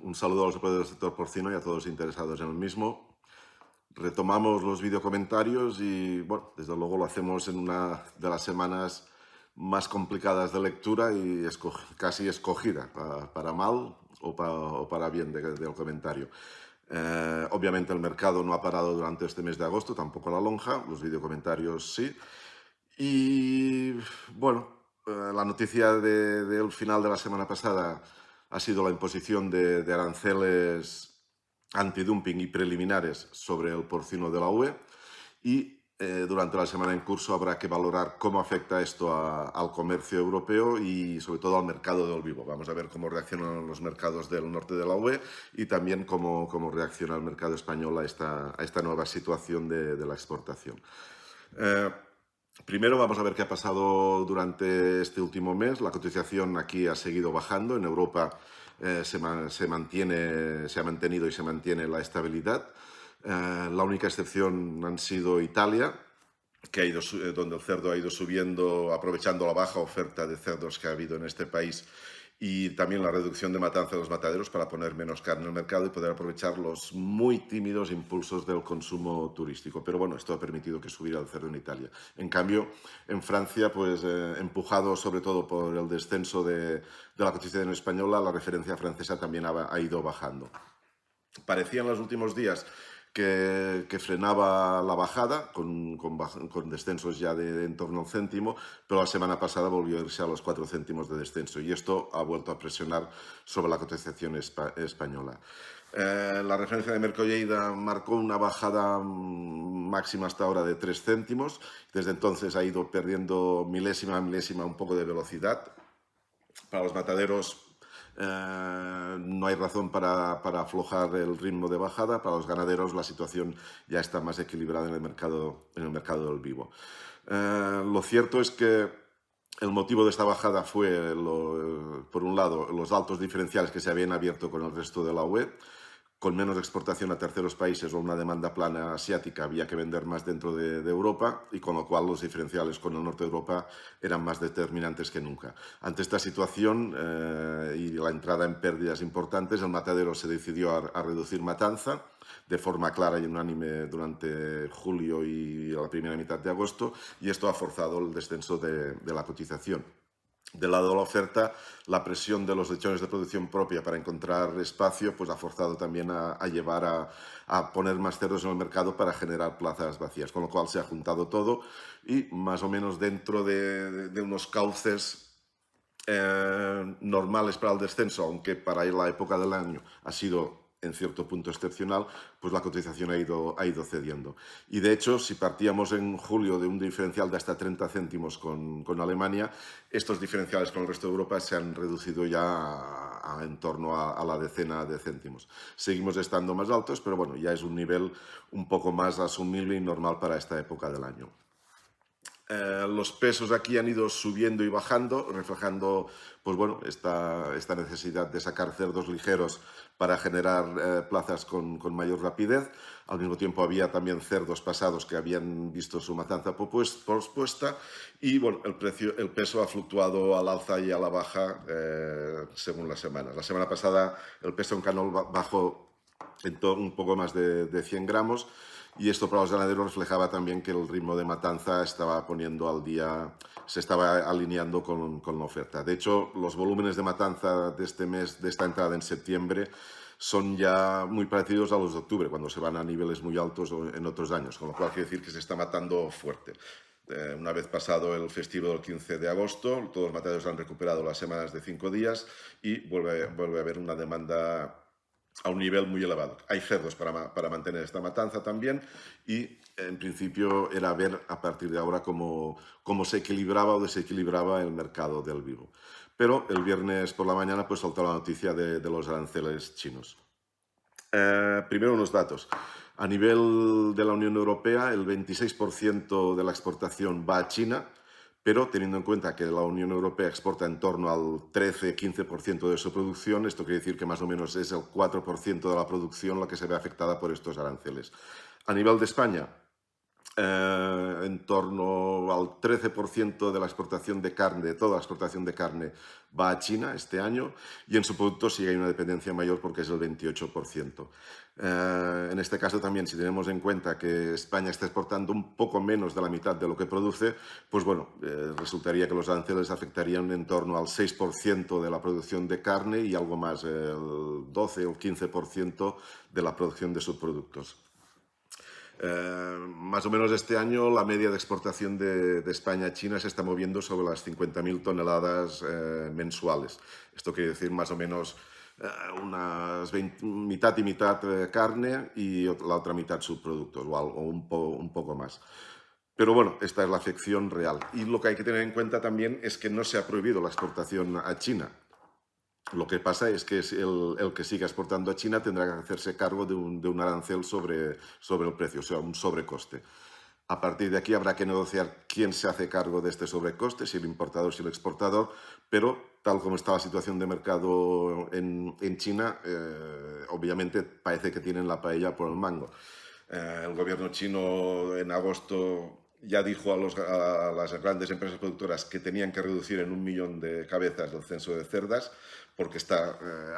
Un saludo a los operadores del sector porcino y a todos interesados en el mismo. Retomamos los videocomentarios y, bueno, desde luego lo hacemos en una de las semanas más complicadas de lectura y casi escogida, para mal o para bien del comentario. Obviamente el mercado no ha parado durante este mes de agosto, tampoco la lonja, los videocomentarios sí. Y bueno, la noticia del final de la semana pasada ha sido la imposición de aranceles antidumping y preliminares sobre el porcino de la UE y durante la semana en curso habrá que valorar cómo afecta esto al comercio europeo y sobre todo al mercado del vivo. Vamos a ver cómo reaccionan los mercados del norte de la UE y también cómo reacciona el mercado español a esta nueva situación de la exportación. Primero vamos a ver qué ha pasado durante este último mes. La cotización aquí ha seguido bajando. En Europa se ha mantenido y se mantiene la estabilidad. La única excepción han sido Italia, donde el cerdo ha ido subiendo, aprovechando la baja oferta de cerdos que ha habido en este país y también la reducción de matanza de los mataderos para poner menos carne en el mercado y poder aprovechar los muy tímidos impulsos del consumo turístico. Pero bueno, esto ha permitido que subiera el cerdo en Italia. En cambio, en Francia, pues empujado sobre todo por el descenso de la cotización española, la referencia francesa también ha ido bajando. Parecía en los últimos días que frenaba la bajada con descensos ya de en torno al céntimo, pero la semana pasada volvió a irse a los 4 céntimos de descenso y esto ha vuelto a presionar sobre la cotización española. La referencia de Merco-Lleida marcó una bajada máxima hasta ahora de 3 céntimos. Desde entonces ha ido perdiendo milésima a milésima un poco de velocidad. Para los mataderos no hay razón para aflojar el ritmo de bajada. Para los ganaderos la situación ya está más equilibrada en el mercado del vivo. Lo cierto es que el motivo de esta bajada fue, por un lado, los altos diferenciales que se habían abierto con el resto de la UE. Con menos exportación a terceros países o una demanda plana asiática había que vender más dentro de Europa y con lo cual los diferenciales con el norte de Europa eran más determinantes que nunca. Ante esta situación y la entrada en pérdidas importantes, el matadero se decidió a reducir matanza de forma clara y unánime durante julio y la primera mitad de agosto y esto ha forzado el descenso de la cotización. Del lado de la oferta, la presión de los lechones de producción propia para encontrar espacio pues ha forzado también a llevar a poner más cerdos en el mercado para generar plazas vacías, con lo cual se ha juntado todo y más o menos dentro de unos cauces normales para el descenso, aunque para la época del año ha sido en cierto punto excepcional, pues la cotización ha ido cediendo. Y de hecho, si partíamos en julio de un diferencial de hasta 30 céntimos con Alemania, estos diferenciales con el resto de Europa se han reducido ya en torno a la decena de céntimos. Seguimos estando más altos, pero bueno, ya es un nivel un poco más asumible y normal para esta época del año. Los pesos aquí han ido subiendo y bajando, reflejando pues bueno, esta necesidad de sacar cerdos ligeros para generar plazas con mayor rapidez. Al mismo tiempo había también cerdos pasados que habían visto su matanza pospuesta y bueno, el peso ha fluctuado al alza y a la baja según las semanas. La semana pasada el peso en canol bajó un poco más de 100 gramos y esto para los ganaderos reflejaba también que el ritmo de matanza estaba poniendo al día, se estaba alineando con la oferta. De hecho, los volúmenes de matanza de este mes, de esta entrada en septiembre, son ya muy parecidos a los de octubre, cuando se van a niveles muy altos en otros años, con lo cual quiere decir que se está matando fuerte. Una vez pasado el festivo del 15 de agosto, todos los mataderos han recuperado las semanas de 5 días y vuelve a haber una demanda a un nivel muy elevado. Hay cerdos para mantener esta matanza también y en principio era ver a partir de ahora cómo se equilibraba o desequilibraba el mercado del vivo. Pero el viernes por la mañana pues saltó la noticia de los aranceles chinos. Primero unos datos. A nivel de la Unión Europea, el 26% de la exportación va a China, pero teniendo en cuenta que la Unión Europea exporta en torno al 13-15% de su producción, esto quiere decir que más o menos es el 4% de la producción la que se ve afectada por estos aranceles. A nivel de España, En torno al 13% de la exportación de carne, de toda la exportación de carne, va a China este año, y en subproductos sí hay una dependencia mayor porque es el 28%. En este caso también, si tenemos en cuenta que España está exportando un poco menos de la mitad de lo que produce, pues bueno, resultaría que los aranceles afectarían en torno al 6% de la producción de carne y algo más, el 12 o 15% de la producción de subproductos. Más o menos este año la media de exportación de España a China se está moviendo sobre las 50.000 toneladas mensuales. Esto quiere decir más o menos unas mitad y mitad carne y la otra mitad subproductos o algo, un poco más. Pero bueno, esta es la afección real. Y lo que hay que tener en cuenta también es que no se ha prohibido la exportación a China. Lo que pasa es que el que siga exportando a China tendrá que hacerse cargo de un arancel sobre el precio, o sea, un sobrecoste. A partir de aquí habrá que negociar quién se hace cargo de este sobrecoste, si el importador, si el exportador, pero tal como está la situación de mercado en China, obviamente parece que tienen la paella por el mango. El gobierno chino en agosto ya dijo a las grandes empresas productoras que tenían que reducir en 1 millón de cabezas el censo de cerdas porque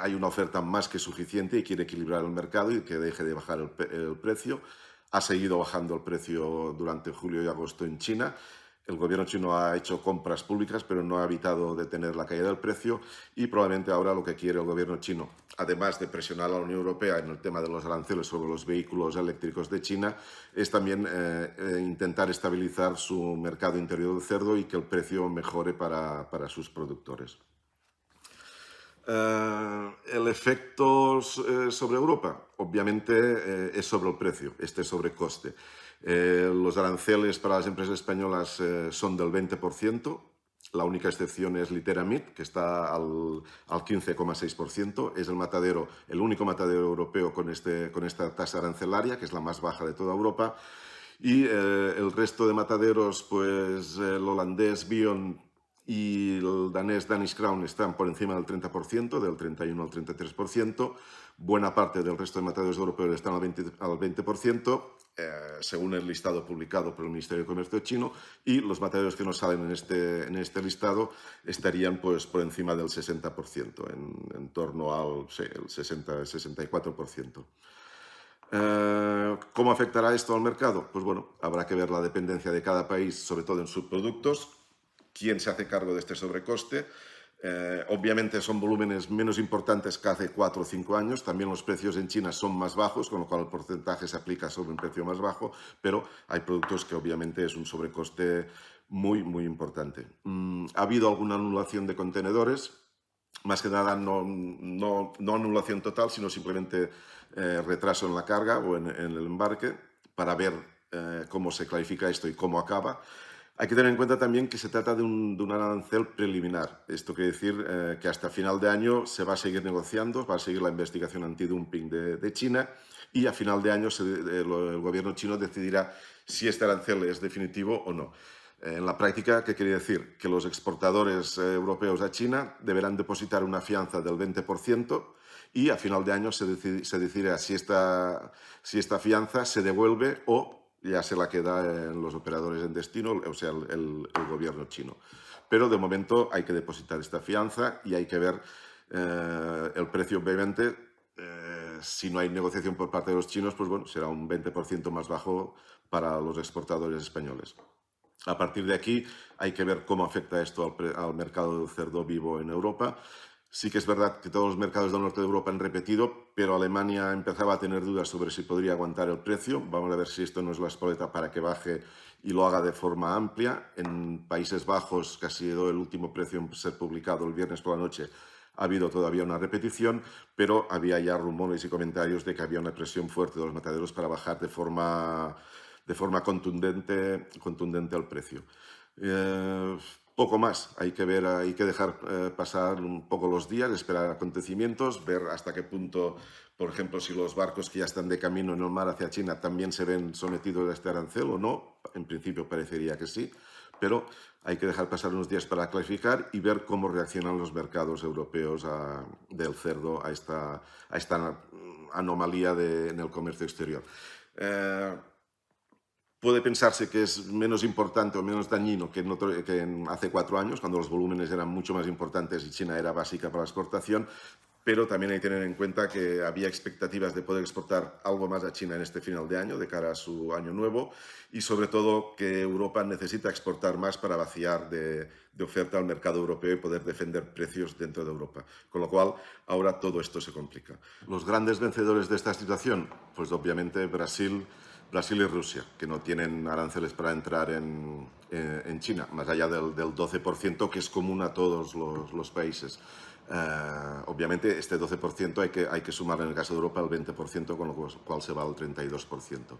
hay una oferta más que suficiente y quiere equilibrar el mercado y que deje de bajar el precio. Ha seguido bajando el precio durante julio y agosto en China. El gobierno chino ha hecho compras públicas, pero no ha evitado detener la caída del precio y probablemente ahora lo que quiere el gobierno chino, además de presionar a la Unión Europea en el tema de los aranceles sobre los vehículos eléctricos de China, es también intentar estabilizar su mercado interior del cerdo y que el precio mejore para sus productores. El efecto sobre Europa, obviamente, es sobre el precio, este sobrecoste. Los aranceles para las empresas españolas son del 20%. La única excepción es Literamit, que está al 15,6%. Es el único matadero europeo con esta tasa arancelaria, que es la más baja de toda Europa. Y el resto de mataderos, pues el holandés Bion y el danés Danish Crown están por encima del 30%, del 31 al 33%. Buena parte del resto de mataderos europeos están al 20%, según el listado publicado por el Ministerio de Comercio chino, y los mataderos que no salen en este listado estarían pues, por encima del 60%, en torno al 64%. ¿Cómo afectará esto al mercado? Pues bueno, habrá que ver la dependencia de cada país, sobre todo en subproductos, quién se hace cargo de este sobrecoste. Obviamente son volúmenes menos importantes que hace 4 o 5 años, también los precios en China son más bajos, con lo cual el porcentaje se aplica sobre un precio más bajo, pero hay productos que obviamente es un sobrecoste muy, muy importante. ¿Ha habido alguna anulación de contenedores? Más que nada no anulación total, sino simplemente retraso en la carga o en el embarque para ver cómo se clarifica esto y cómo acaba. Hay que tener en cuenta también que se trata de un arancel preliminar. Esto quiere decir que hasta final de año se va a seguir negociando, va a seguir la investigación antidumping de China y a final de año el gobierno chino decidirá si este arancel es definitivo o no. En la práctica, ¿qué quiere decir? Que los exportadores europeos a China deberán depositar una fianza del 20% y a final de año se decidirá si esta fianza se devuelve o ya se la queda en los operadores en destino, o sea, el gobierno chino. Pero de momento hay que depositar esta fianza y hay que ver el precio, obviamente. Si no hay negociación por parte de los chinos, pues bueno, será un 20% más bajo para los exportadores españoles. A partir de aquí hay que ver cómo afecta esto al mercado del cerdo vivo en Europa. Sí que es verdad que todos los mercados del norte de Europa han repetido, pero Alemania empezaba a tener dudas sobre si podría aguantar el precio. Vamos a ver si esto no es la espoleta para que baje y lo haga de forma amplia. En Países Bajos, que ha sido el último precio en ser publicado el viernes por la noche, ha habido todavía una repetición, pero había ya rumores y comentarios de que había una presión fuerte de los mataderos para bajar de forma contundente el precio. Poco más, hay que dejar pasar un poco los días, esperar acontecimientos, ver hasta qué punto, por ejemplo, si los barcos que ya están de camino en el mar hacia China también se ven sometidos a este arancel o no. En principio parecería que sí, pero hay que dejar pasar unos días para clarificar y ver cómo reaccionan los mercados europeos del cerdo a esta anomalía en el comercio exterior. Puede pensarse que es menos importante o menos dañino que hace 4 años, cuando los volúmenes eran mucho más importantes y China era básica para la exportación, pero también hay que tener en cuenta que había expectativas de poder exportar algo más a China en este final de año, de cara a su año nuevo, y sobre todo que Europa necesita exportar más para vaciar de oferta al mercado europeo y poder defender precios dentro de Europa. Con lo cual, ahora todo esto se complica. Los grandes vencedores de esta situación, pues obviamente Brasil y Rusia, que no tienen aranceles para entrar en China, más allá del 12%, que es común a todos los países. Obviamente, este 12% hay que sumar en el caso de Europa el 20%, con lo cual se va al 32%.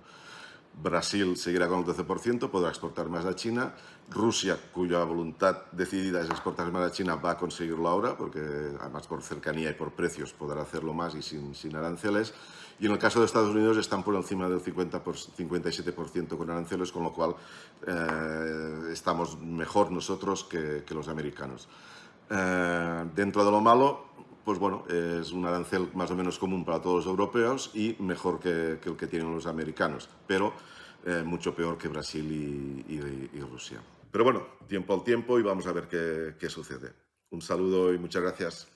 Brasil seguirá con el 12%, podrá exportar más a China. Rusia, cuya voluntad decidida es exportar más a China, va a conseguirlo ahora, porque además por cercanía y por precios podrá hacerlo más y sin aranceles. Y en el caso de Estados Unidos están por encima del 57% con aranceles, con lo cual estamos mejor nosotros que los americanos. Dentro de lo malo, pues bueno, es un arancel más o menos común para todos los europeos y mejor que el que tienen los americanos, pero mucho peor que Brasil y Rusia. Pero bueno, tiempo al tiempo y vamos a ver qué sucede. Un saludo y muchas gracias.